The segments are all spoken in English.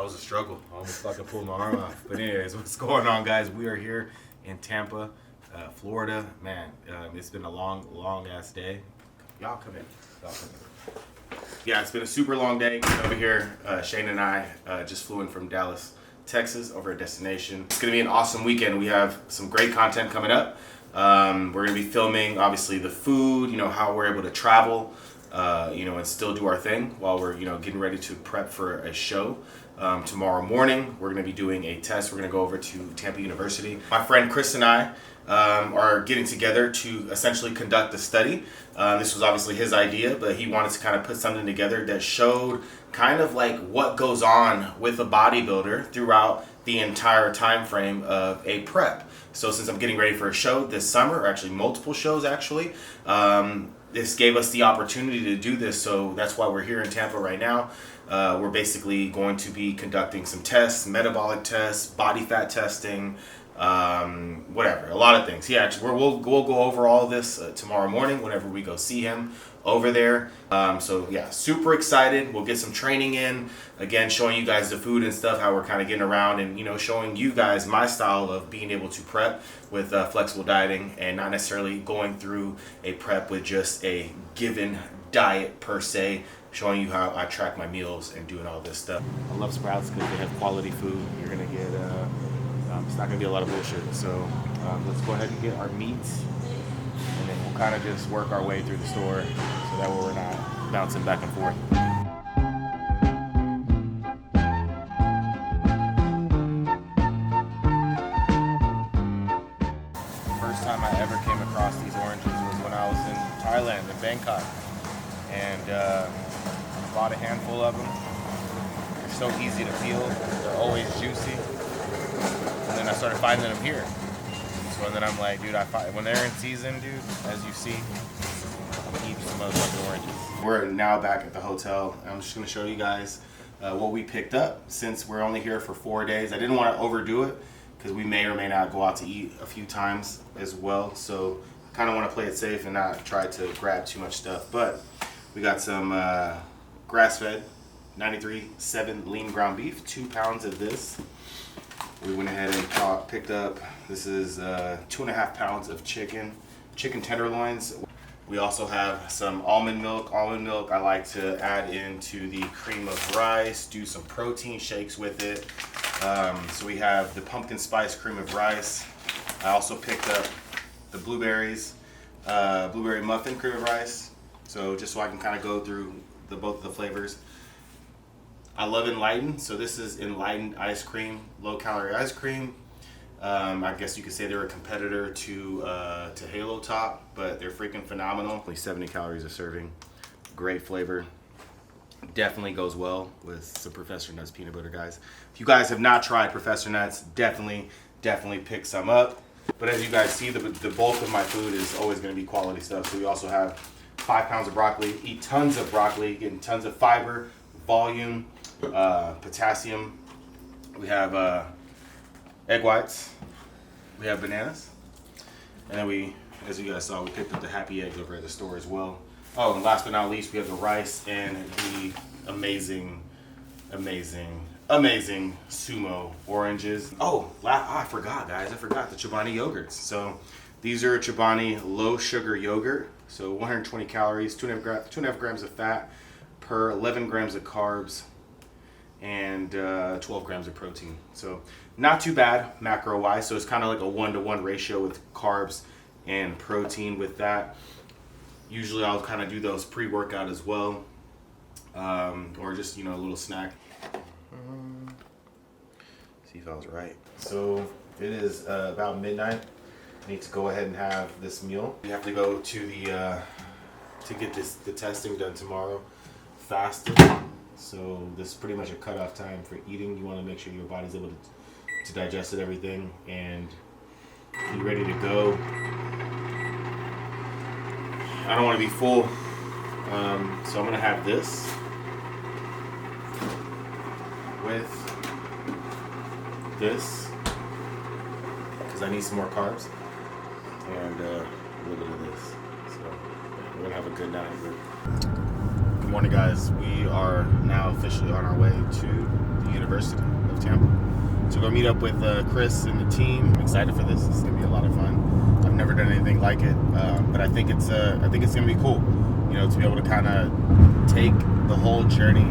was a struggle. I almost fucking pulled my arm off. But anyways, what's going on, guys? We are here in Tampa, Florida. Man, it's been a long ass day. Y'all come in. Yeah, it's been a super long day. Over here, Shane and I just flew in from Dallas, Texas, over a destination. It's gonna be an awesome weekend. We have some great content coming up. We're gonna be filming, obviously, the food, how we're able to travel, and still do our thing while we're, getting ready to prep for a show. Tomorrow morning, we're gonna be doing a test. We're gonna go over to Tampa University. My friend Chris and I are getting together to essentially conduct a study. This was obviously his idea, but he wanted to kind of put something together that showed kind of like what goes on with a bodybuilder throughout the entire time frame of a prep. So since I'm getting ready for a show this summer, or actually multiple shows actually, this gave us the opportunity to do this. So that's why we're here in Tampa right now. We're basically going to be conducting some tests, metabolic tests, body fat testing, whatever, a lot of things. Yeah, we'll go over all of this tomorrow morning whenever we go see him over there. So yeah, super excited. We'll get some training in, again, showing you guys the food and stuff, how we're kind of getting around, and showing you guys my style of being able to prep with flexible dieting and not necessarily going through a prep with just a given diet per se, showing you how I track my meals and doing all this stuff. I love Sprouts because they have quality food. You're gonna get it's not gonna be a lot of bullshit. So let's go ahead and get our meats, and then we'll kind of just work our way through the store so that way we're not bouncing back and forth. First time I ever came across these oranges was when I was in Thailand, in Bangkok, and I bought a handful of them. They're so easy to peel. They're always juicy. And then I started finding them here. So then I'm like, dude, when they're in season, dude, as you see, I'm eating some motherfucking oranges. We're now back at the hotel. I'm just gonna show you guys what we picked up since we're only here for 4 days. I didn't want to overdo it because we may or may not go out to eat a few times as well. So I kind of want to play it safe and not try to grab too much stuff. But we got some grass-fed 93.7 lean ground beef, 2 pounds of this. We went ahead and picked up, this is 2.5 pounds of chicken tenderloins. We also have some almond milk. Almond milk I like to add into the cream of rice, do some protein shakes with it. So we have the pumpkin spice cream of rice. I also picked up the blueberry muffin cream of rice. So just so I can kind of go through both of the flavors. I love Enlightened, so this is Enlightened ice cream, low-calorie ice cream. I guess you could say they're a competitor to Halo Top, but they're freaking phenomenal. Only 70 calories a serving, great flavor. Definitely goes well with some Professor Nuts peanut butter, guys. If you guys have not tried Professor Nuts, definitely pick some up. But as you guys see, the bulk of my food is always going to be quality stuff. So we also have 5 pounds of broccoli. Eat tons of broccoli, getting tons of fiber, volume, potassium. We have egg whites. We have bananas. And then we, as you guys saw, we picked up the happy eggs over at the store as well. Oh, and last but not least, we have the rice and the amazing Sumo oranges. Oh, I forgot, guys. I forgot the Chobani yogurts. So these are Chobani low sugar yogurt. So 120 calories, 2.5 grams of fat per 11 grams of carbs, and 12 grams of protein. So not too bad macro wise. So it's kind of like a 1-to-1 ratio with carbs and protein with that. Usually I'll kind of do those pre-workout as well, or just a little snack. See if I was right. So it is about midnight. I need to go ahead and have this meal. We have to go to to get the testing done tomorrow, fasted. So this is pretty much a cutoff time for eating. You want to make sure your body's able to digest it, everything, and be ready to go. I don't want to be full, so I'm going to have this with this because I need some more carbs, and a little bit of this. So yeah, we're going to have a good night. Good Morning, guys. We are now officially on our way to the University of Tampa to go meet up with Chris and the team. I'm excited for this. It's gonna be a lot of fun. I've never done anything like it, but I think it's gonna be cool. You know, to be able to kind of take the whole journey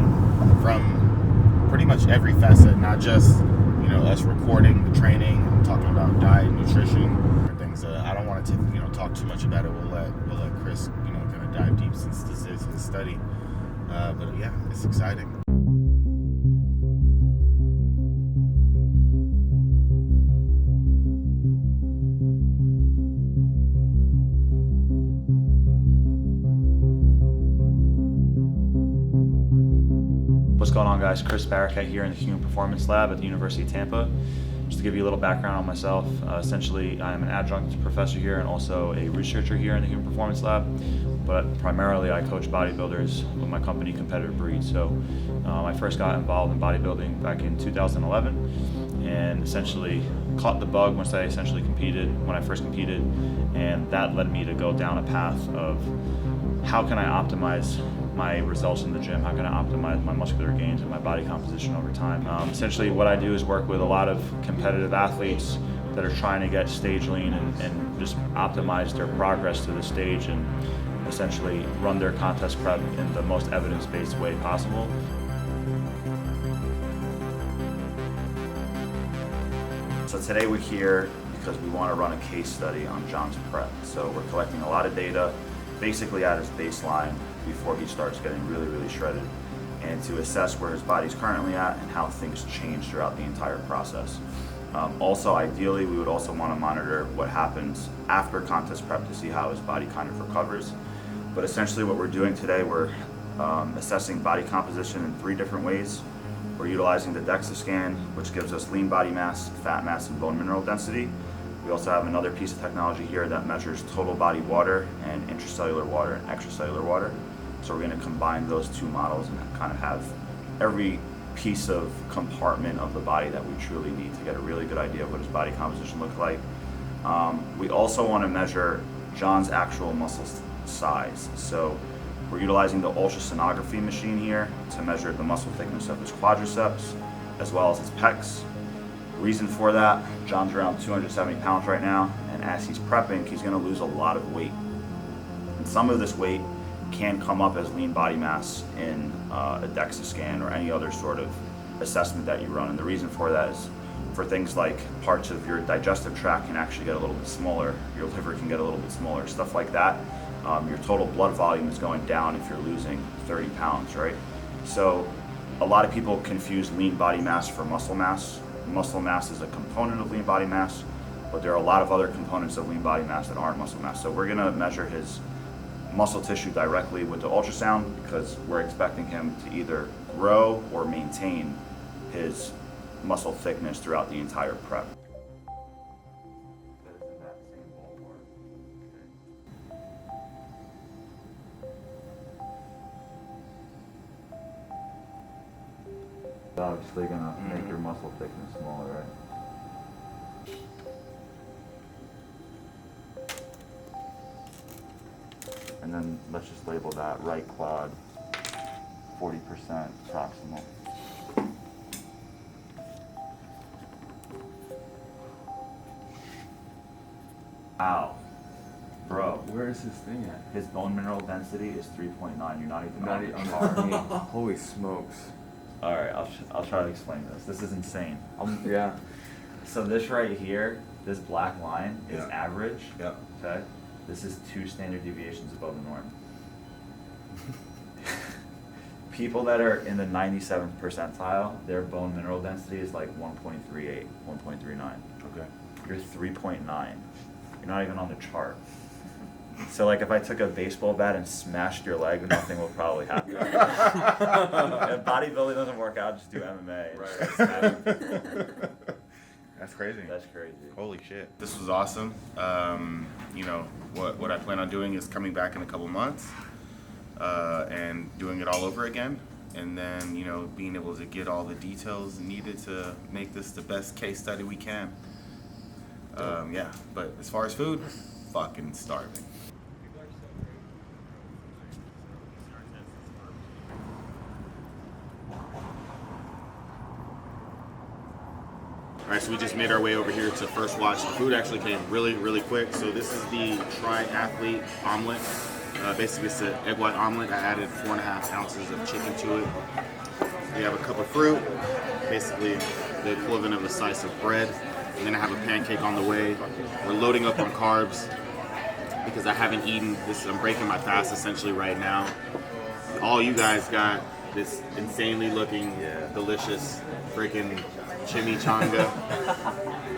from pretty much every facet, not just us recording the training and talking about diet, nutrition, and things. I don't want to talk too much about it. We'll let Chris kind of dive deep since this is his study. But yeah, it's exciting. What's going on, guys? Chris Barracat here in the Human Performance Lab at the University of Tampa. Just to give you a little background on myself, essentially I am an adjunct professor here and also a researcher here in the Human Performance Lab, but primarily I coach bodybuilders with my company Competitive Breed. So I first got involved in bodybuilding back in 2011 and essentially caught the bug once I essentially competed, when I first competed, and that led me to go down a path of how can I optimize my results in the gym, how can I optimize my muscular gains and my body composition over time. Essentially what I do is work with a lot of competitive athletes that are trying to get stage lean and just optimize their progress to the stage and essentially run their contest prep in the most evidence-based way possible. So today we're here because we want to run a case study on John's prep. So we're collecting a lot of data basically at his baseline before he starts getting really, really shredded, and to assess where his body's currently at and how things change throughout the entire process. Also, ideally, we would also want to monitor what happens after contest prep to see how his body kind of recovers. But essentially what we're doing today, we're assessing body composition in 3 different ways. We're utilizing the DEXA scan, which gives us lean body mass, fat mass, and bone mineral density. We also have another piece of technology here that measures total body water and intracellular water and extracellular water. So we're going to combine those 2 models and kind of have every piece of compartment of the body that we truly need to get a really good idea of what his body composition looks like. We also want to measure John's actual muscle size. So we're utilizing the ultrasonography machine here to measure the muscle thickness of his quadriceps as well as his pecs. Reason for that, John's around 270 pounds right now, and as he's prepping, he's going to lose a lot of weight. And some of this weight can come up as lean body mass in a DEXA scan or any other sort of assessment that you run. And the reason for that is for things like parts of your digestive tract can actually get a little bit smaller, your liver can get a little bit smaller, stuff like that. Your total blood volume is going down if you're losing 30 pounds, right? So a lot of people confuse lean body mass for muscle mass. Muscle mass is a component of lean body mass, but there are a lot of other components of lean body mass that aren't muscle mass. So we're going to measure his muscle tissue directly with the ultrasound because we're expecting him to either grow or maintain his muscle thickness throughout the entire prep. Obviously gonna make your muscle thickness smaller, right? And then let's just label that right quad 40% proximal. Wow. Bro. Where is this thing at? His bone mineral density is 3.9. You're not even on the chart. Holy smokes. Alright, I'll try to explain this. This is insane. Yeah. So this right here, this black line is average. Yeah. Okay? This is 2 standard deviations above the norm. People that are in the 97th percentile, their bone mineral density is like 1.38, 1.39. Okay. You're 3.9. You're not even on the chart. So like if I took a baseball bat and smashed your leg, nothing will probably happen. If bodybuilding doesn't work out, just do MMA. Right. That's crazy. That's crazy. Holy shit. This was awesome. What I plan on doing is coming back in a couple months and doing it all over again. And then, being able to get all the details needed to make this the best case study we can. But as far as food, fucking starving. All right, so we just made our way over here to First Watch. The food actually came really, really quick. So this is the triathlete omelet. Basically, it's an egg white omelet. I added 4.5 ounces of chicken to it. We have a cup of fruit, basically the equivalent of a slice of bread. And then I have a pancake on the way. We're loading up on carbs because I haven't eaten this. I'm breaking my fast essentially right now. All you guys got this insanely looking, delicious freaking chimichanga.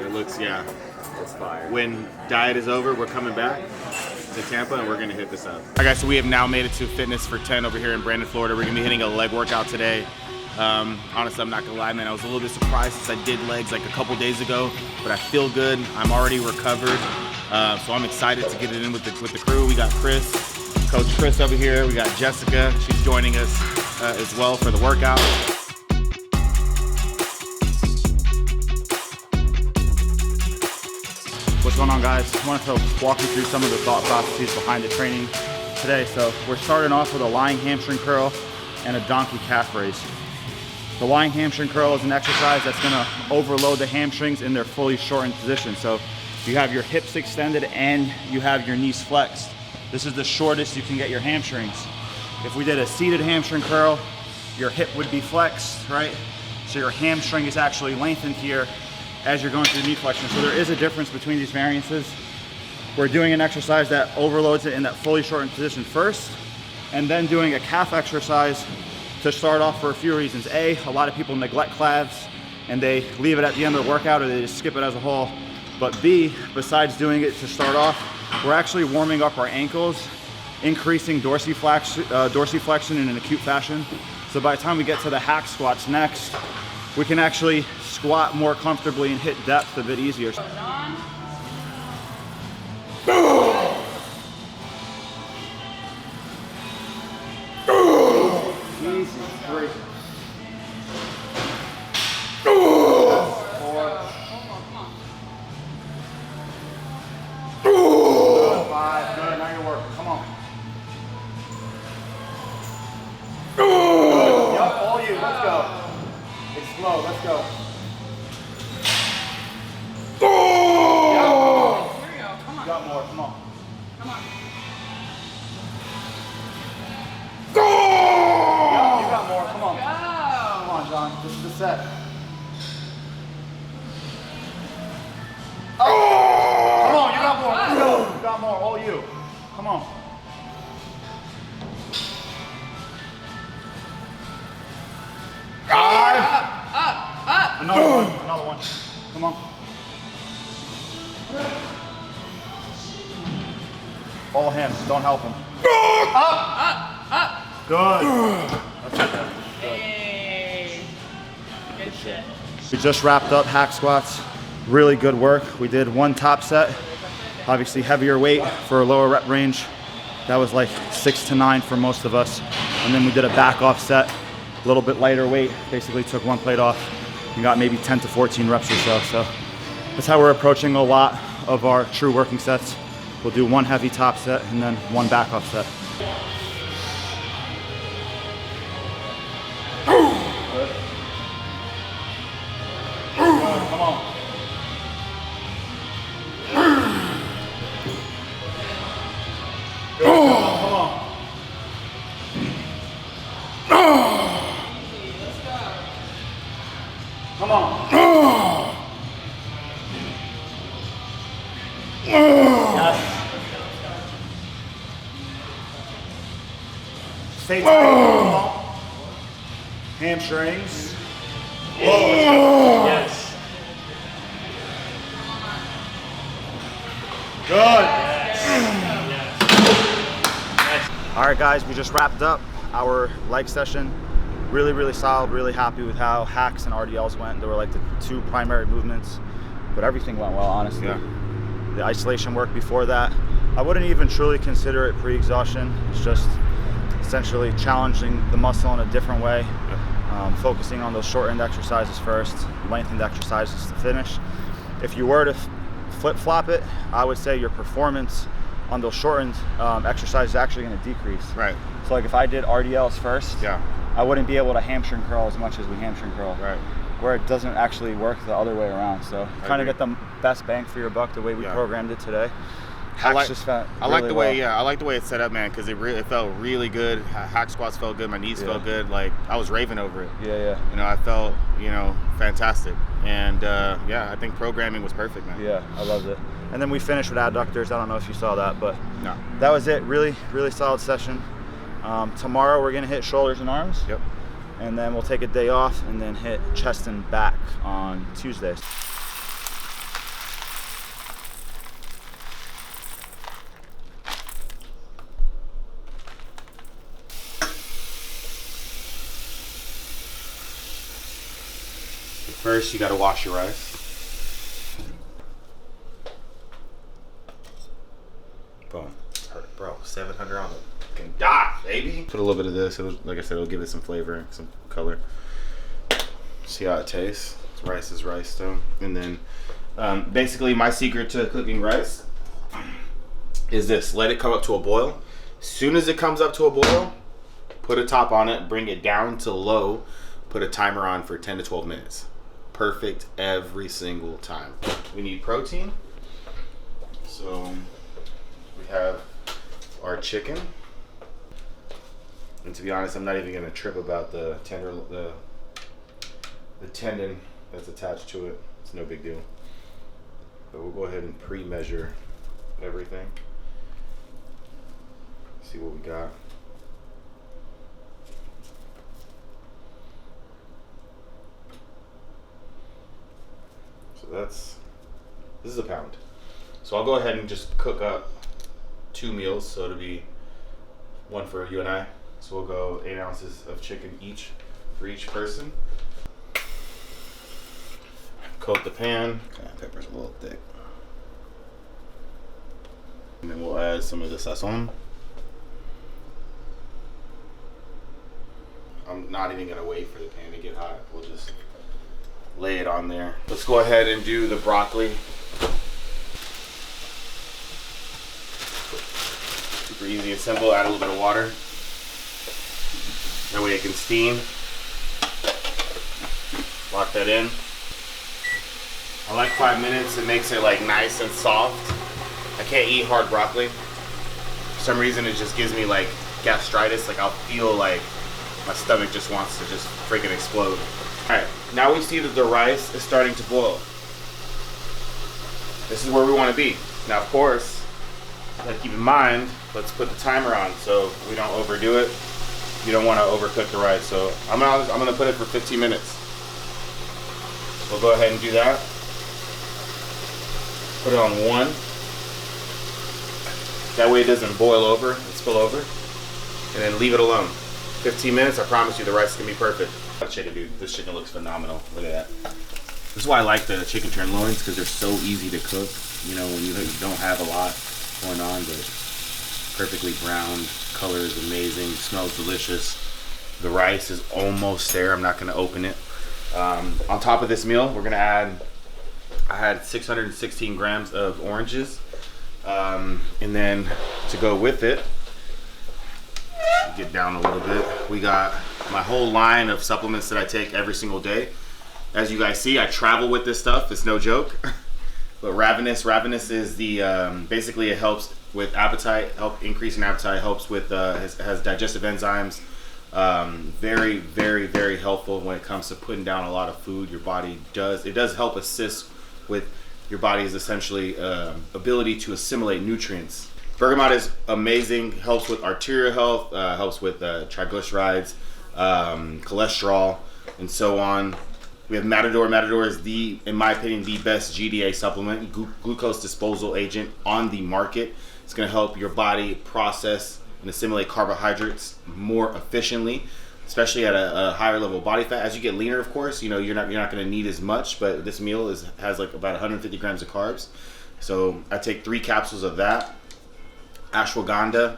It looks, It's fire. when diet is over, we're coming back to Tampa and we're gonna hit this up. All right, guys, so we have now made it to Fitness for 10 over here in Brandon, Florida. We're gonna be hitting a leg workout today. Honestly, I'm not gonna lie, man, I was a little bit surprised since I did legs like a couple days ago, but I feel good. I'm already recovered, so I'm excited to get it in with the crew. We got Chris, Coach Chris over here. We got Jessica. She's joining us as well for the workout. What's going on, guys? I wanted to walk you through some of the thought processes behind the training today. So we're starting off with a lying hamstring curl and a donkey calf raise. The lying hamstring curl is an exercise that's gonna overload the hamstrings in their fully shortened position. So you have your hips extended and you have your knees flexed. This is the shortest you can get your hamstrings. If we did a seated hamstring curl, your hip would be flexed, right? So your hamstring is actually lengthened here as you're going through the knee flexion. So there is a difference between these variances. We're doing an exercise that overloads it in that fully shortened position first, and then doing a calf exercise to start off for a few reasons. A lot of people neglect calves and they leave it at the end of the workout or they just skip it as a whole. But B, besides doing it to start off, we're actually warming up our ankles, increasing dorsiflexion in an acute fashion. So by the time we get to the hack squats next, we can actually squat more comfortably and hit depth a bit easier. Easy, 3. 4. 5, good, now you're working, come on. Good, yep, all you, let's go. It's slow, let's go. Yep. Here we go. Come on. Got more, come on. Come on. Yep, you got more, come on. Go. Come on, John, this is the set. Come on, you got more, let's go. You got more, all you. Come on. Up. Another one. Come on. All him, don't help him. Up. Good. That's okay. Hey. Good shit. We just wrapped up hack squats. Really good work. We did one top set, obviously heavier weight for a lower rep range. That was like 6 to 9 for most of us. And then we did a back off set, a little bit lighter weight, basically took one plate off and got maybe 10 to 14 reps or so. So that's how we're approaching a lot of our true working sets. We'll do one heavy top set and then one back off set. Good. Good, come on. Good, come on. Come on. Yes. Stay tight. Come on. Hamstrings. Yes. Good. All right, guys, we just wrapped up our leg session. Really solid, really happy with how hacks and RDLs went. They were like the 2 primary movements, but everything went well, honestly. Yeah. The isolation work before that, I wouldn't even truly consider it pre-exhaustion. It's just essentially challenging the muscle in a different way, focusing on those shortened exercises first, lengthened exercises to finish. If you were to flip-flop it, I would say your performance on those shortened exercises is actually going to decrease. Right. So like if I did RDLs first, Yeah. I wouldn't be able to hamstring curl as much as we hamstring curl. Right. where it doesn't actually work the other way around. So you kind of agree. get the best bang for your buck the way we Yeah. programmed it today. I like, Hacks just felt I like really the way, well. yeah, I like the way it's set up, man, because it felt really good. Hack squats felt good. My knees Yeah. felt good. Like, I was raving over it. Yeah. You know, I felt, you know, fantastic. And yeah, I think programming was perfect, man. Yeah, I loved it. And then we finished with adductors. I don't know if you saw that, but No. that was it. Really, really solid session. Tomorrow we're gonna hit shoulders and arms. Yep. And then we'll take a day off and then hit chest and back on Tuesday. First, you got to wash your rice. Boom. Bro, 700 on the fucking dot, baby. Put a little bit of this. It'll, like I said, it'll give it some flavor, some color. See how it tastes. Rice is rice, though. And then, basically, my secret to cooking rice is this: let it come up to a boil. As soon as it comes up to a boil, put a top on it, bring it down to low, put a timer on for 10 to 12 minutes. Perfect every single time. We need protein, so we have our chicken. And to be honest, I'm not even gonna trip about the tendon that's attached to it. It's no big deal. But we'll go ahead and pre-measure everything. See what we got. So this is a pound. So I'll go ahead and just cook up 2 meals. So it'll be one for you and I. So we'll go 8 ounces of chicken each for each person. Coat the pan. Okay, pepper's a little thick. And then we'll add some of the sazon. I'm not even gonna wait for the pan to get hot. We'll just lay it on there. Let's go ahead and do the broccoli. Super easy and simple. Add a little bit of water. That way it can steam. Lock that in. I like 5 minutes. It makes it like nice and soft. I can't eat hard broccoli. For some reason it just gives me like gastritis. Like I'll feel like my stomach just wants to just freaking explode. Alright, now we see that the rice is starting to boil. This is where we want to be. Now, of course, keep in mind, let's put the timer on so we don't overdo it. You don't want to overcook the rice. So I'm gonna put it for 15 minutes. We'll go ahead and do that. Put it on 1. That way it doesn't boil over and spill over. And then leave it alone. 15 minutes, I promise you the rice is gonna be perfect. Chicken, dude, this chicken looks phenomenal. Look at that. This is why I like the chicken tenderloins, because they're so easy to cook. You know, when you don't have a lot going on, but perfectly browned. Color is amazing. Smells delicious. The rice is almost there. I'm not gonna open it. On top of this meal, we're gonna add. I had 616 grams of oranges, and then to go with it. Get down a little bit. We got my whole line of supplements that I take every single day. As you guys see, I travel with this stuff. It's no joke. But Ravenous is the basically it helps with appetite, increasing appetite, helps with has digestive enzymes. Very, very, very helpful when it comes to putting down a lot of food. Your body does help assist with your body's essentially ability to assimilate nutrients. Bergamot is amazing, helps with arterial health, helps with triglycerides, cholesterol, and so on. We have Matador. Matador is in my opinion, the best GDA supplement, glucose disposal agent on the market. It's gonna help your body process and assimilate carbohydrates more efficiently, especially at a higher level of body fat. As you get leaner, of course, you know, you're not gonna need as much, but this meal has like about 150 grams of carbs. So I take 3 capsules of that. Ashwagandha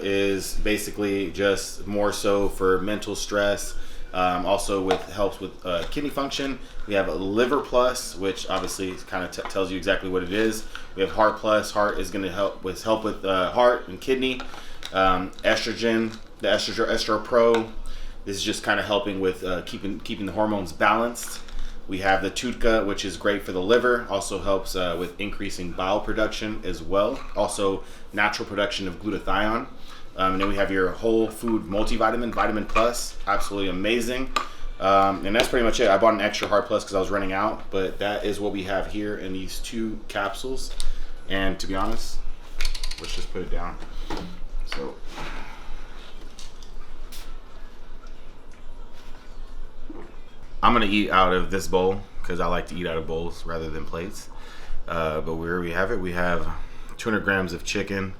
is basically just more so for mental stress. Also helps with kidney function. We have a Liver Plus, which obviously kind of tells you exactly what it is. We have Heart Plus. Heart is going to help with heart and kidney. Estrogen, the Estro Pro, This is just kind of helping with keeping the hormones balanced. We have the tutka, which is great for the liver. Also helps with increasing bile production as well. Also natural production of glutathione. And then we have your whole food multivitamin, Vitamin Plus, absolutely amazing. And that's pretty much it. I bought an extra Heart Plus because I was running out, but that is what we have here in these 2 capsules. And to be honest, let's just put it down. So, I'm gonna eat out of this bowl because I like to eat out of bowls rather than plates. But where we have it, we have 200 grams of chicken,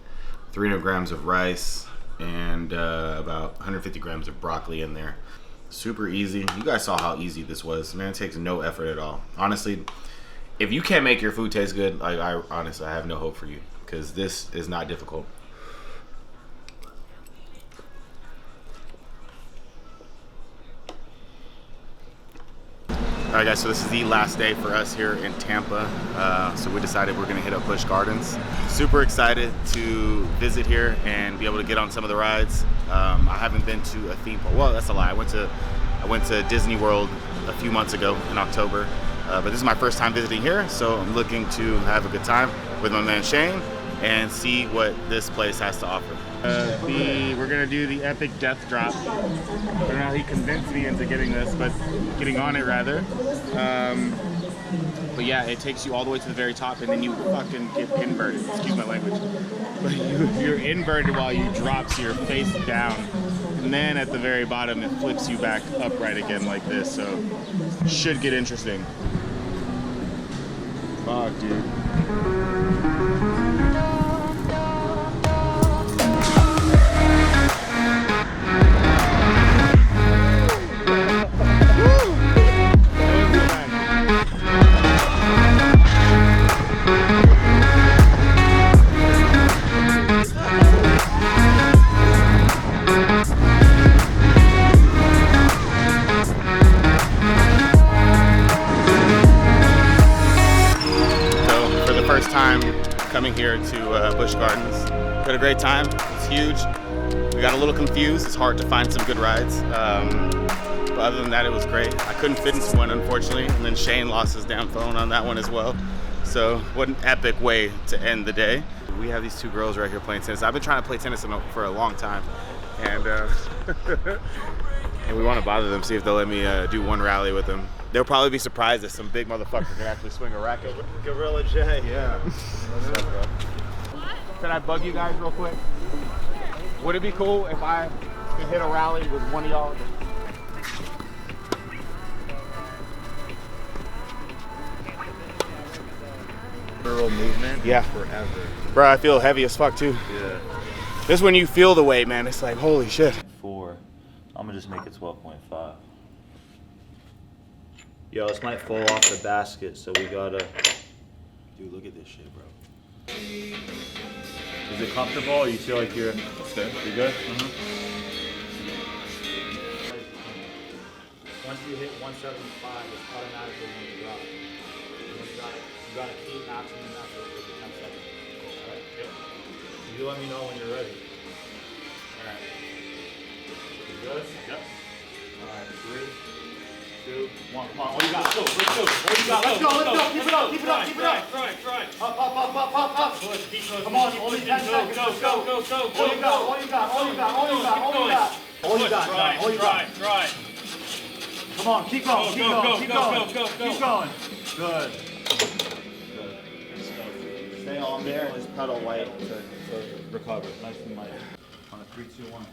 300 grams of rice, and about 150 grams of broccoli in there. Super easy. You guys saw how easy this was. Man, it takes no effort at all. Honestly, if you can't make your food taste good, I honestly, I have no hope for you because this is not difficult. All right, guys, so this is the last day for us here in Tampa. So we decided we're gonna hit up Busch Gardens. Super excited to visit here and be able to get on some of the rides. I haven't been to a theme park. Well, that's a lie. I went to Disney World a few months ago in October. But this is my first time visiting here, so I'm looking to have a good time with my man Shane and see what this place has to offer. We're gonna do the epic death drop. I don't know how he convinced me into getting this, but getting on it rather. But yeah, it takes you all the way to the very top, and then you fucking get inverted. Excuse my language. But you're inverted while you drop, so you're face down. And then at the very bottom, it flips you back upright again like this. So should get interesting. Fuck, dude. Coming here to Busch Gardens. Had a great time. It's huge. We got a little confused. It's hard to find some good rides. But other than that, it was great. I couldn't fit into one, unfortunately. And then Shane lost his damn phone on that one as well. So what an epic way to end the day. We have these 2 girls right here playing tennis. I've been trying to play tennis for a long time. And, and we want to bother them, see if they'll let me do one rally with them. They'll probably be surprised that some big motherfucker can actually swing a racket. Gorilla J. Yeah. What's up, bro? Can I bug you guys real quick? Would it be cool if I could hit a rally with one of y'all? Lateral movement. Yeah. Forever. Bro, I feel heavy as fuck too. Yeah. This is when you feel the weight, man. It's like, holy shit. 4. I'm gonna just make it 12.5. Yo, this might fall off the basket, so we gotta. Dude, look at this shit, bro. Is it comfortable? Or you feel like you're good? You good? Once you hit 175, it's automatically going to drop. You gotta keep maximum effort for 10 seconds. Alright? Yep. You let me know when you're ready. Alright. You good? Yep. Alright, 3, 2, 1. Come on, what you got? Let's go, let's go. What you got? Let's go, let's go. Keep it up, keep it up, keep it up. Try. Up. Push, keep pushing. Come on, keep only pushing. 10 seconds. Go. All you got, all you got, all you got, all you got, all you got. All you got, John, all you got. Try. Come on, keep going, keep going, keep going. Keep going. Good. Stay on there and just pedal light to recover. Nice and light. On a 3, 2, 1.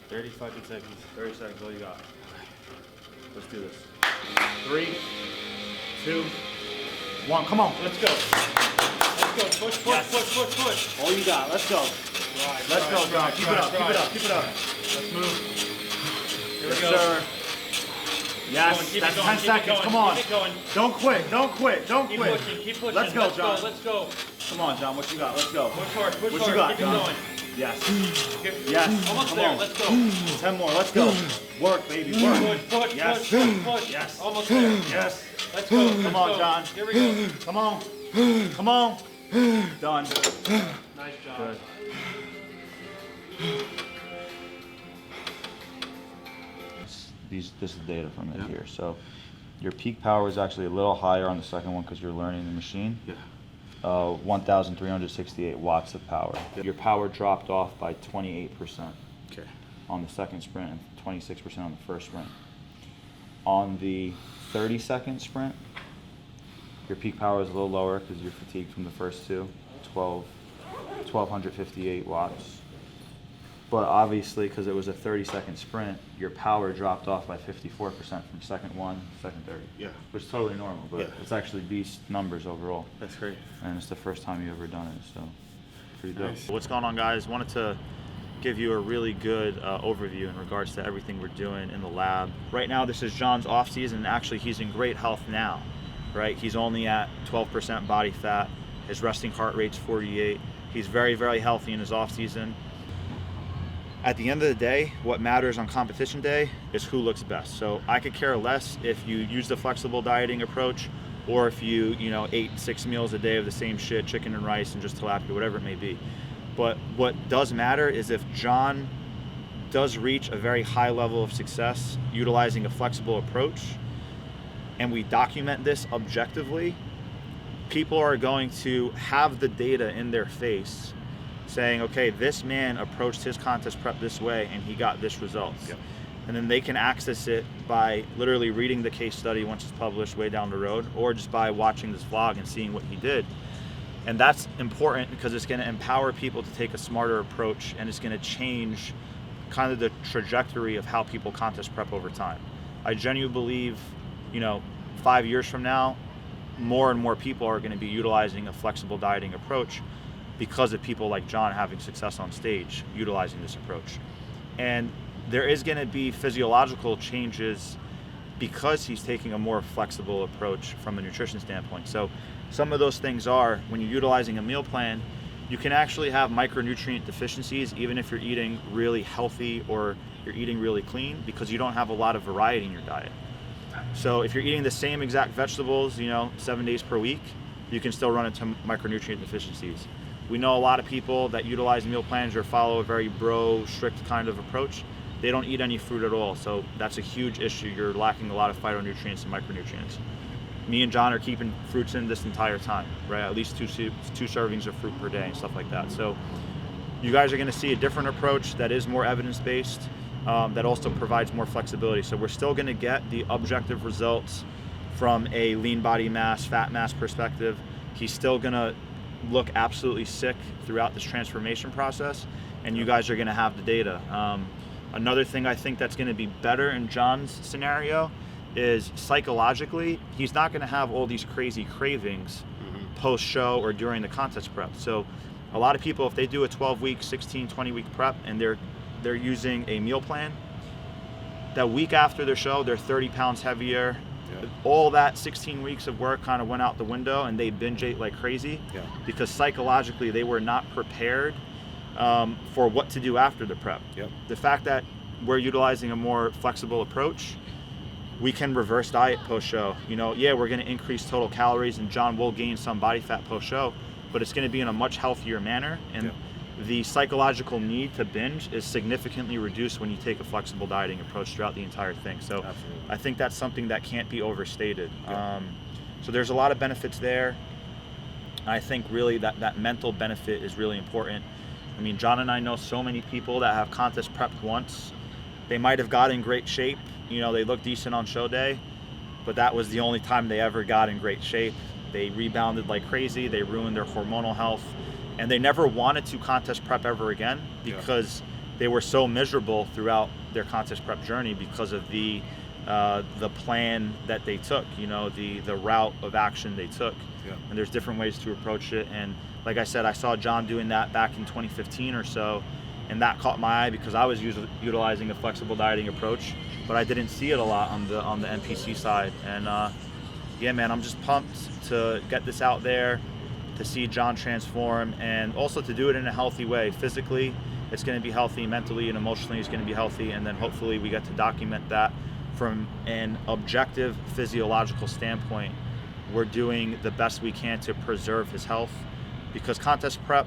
30 fucking seconds. 30 seconds, all you got. Let's do this. 3, 2, 1. Come on. Let's go. Push. All you got. Let's go. Let's go, John. Keep it up. Let's move. Here we go. Sir. Yes, Keep that's it going, 10 seconds. Come on. Keep it going. Don't quit. Keep pushing. Let's go, John. Let's go. Come on, John. What you got? Let's go. Push hard. What you got, Keep John? it going. Yes. Yes. Almost Come there. on. Let's go. 10 more. Let's go. Work, baby. Work. Push. Yes. Yes. Almost there. Yes. Let's go. Come on, John. Here we go. Come on. Done. Nice job. Good. this is data from it here. So your peak power is actually a little higher on the second one because you're learning the machine. 1,368 watts of power. Your power dropped off by 28% on the second sprint and 26% on the first sprint. On the 30-second sprint, your peak power is a little lower because you're fatigued from the first two, 1,258 watts. But obviously, because it was a 30-second sprint, your power dropped off by 54% from second 1 to second 30. Which is totally normal, but it's actually beast numbers overall. That's great. And it's the first time you've ever done it, so pretty dope. Nice. What's going on, guys? Wanted to give you a really good overview in regards to everything we're doing in the lab. Right now, this is John's off season, and actually he's in great health now, right? He's only at 12% body fat. His resting heart rate's 48. He's very, very healthy in his off season. At the end of the day, what matters on competition day is who looks best. So I could care less if you use the flexible dieting approach or if you ate 6 meals a day of the same shit, chicken and rice and just tilapia, whatever it may be. But what does matter is if John does reach a very high level of success utilizing a flexible approach, and we document this objectively, people are going to have the data in their face saying, okay, this man approached his contest prep this way and he got this results. And then they can access it by literally reading the case study once it's published way down the road, or just by watching this vlog and seeing what he did. And that's important because it's going to empower people to take a smarter approach, and it's going to change kind of the trajectory of how people contest prep over time. I genuinely believe, 5 years from now, more and more people are going to be utilizing a flexible dieting approach because of people like John having success on stage utilizing this approach. And there is going to be physiological changes because he's taking a more flexible approach from a nutrition standpoint. So some of those things are, when you're utilizing a meal plan, you can actually have micronutrient deficiencies even if you're eating really healthy or you're eating really clean, because you don't have a lot of variety in your diet. So if you're eating the same exact vegetables, 7 days per week, you can still run into micronutrient deficiencies. We know a lot of people that utilize meal plans or follow a very strict kind of approach. They don't eat any fruit at all, so that's a huge issue. You're lacking a lot of phytonutrients and micronutrients. Me and John are keeping fruits in this entire time, right? At least two servings of fruit per day and stuff like that. So you guys are going to see a different approach that is more evidence-based, that also provides more flexibility. So we're still going to get the objective results from a lean body mass, fat mass perspective. He's still going to look absolutely sick throughout this transformation process, and you guys are going to have the data. Another thing I think that's going to be better in John's scenario is psychologically, he's not going to have all these crazy cravings post-show or during the contest prep. So a lot of people, if they do a 12-week, 16, 20-week prep and they're using a meal plan, that week after their show, they're 30 pounds heavier. All that 16 weeks of work kind of went out the window, and they binge ate like crazy because psychologically they were not prepared for what to do after the prep. The fact that we're utilizing a more flexible approach, we can reverse diet post-show. We're going to increase total calories, and John will gain some body fat post-show, but it's going to be in a much healthier manner, and the psychological need to binge is significantly reduced when you take a flexible dieting approach throughout the entire thing. So I think that's something that can't be overstated. So there's a lot of benefits there. I think really that mental benefit is really important. I mean, John and I know so many people that have contest prepped once. They might have got in great shape, they look decent on show day, but that was the only time they ever got in great shape. They rebounded like crazy, they ruined their hormonal health, and they never wanted to contest prep ever again because they were so miserable throughout their contest prep journey because of the plan that they took, the route of action they took. And there's different ways to approach it. And like I said, I saw John doing that back in 2015 or so, and that caught my eye because I was utilizing a flexible dieting approach, but I didn't see it a lot on the NPC side. And man, I'm just pumped to get this out there, to see John transform, and also to do it in a healthy way. Physically, it's going to be healthy. Mentally and emotionally, it's going to be healthy. And then hopefully we get to document that from an objective physiological standpoint. We're doing the best we can to preserve his health, because contest prep,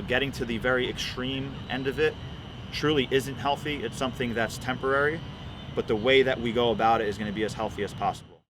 getting to the very extreme end of it, truly isn't healthy. It's something that's temporary. but the way that we go about it is going to be as healthy as possible.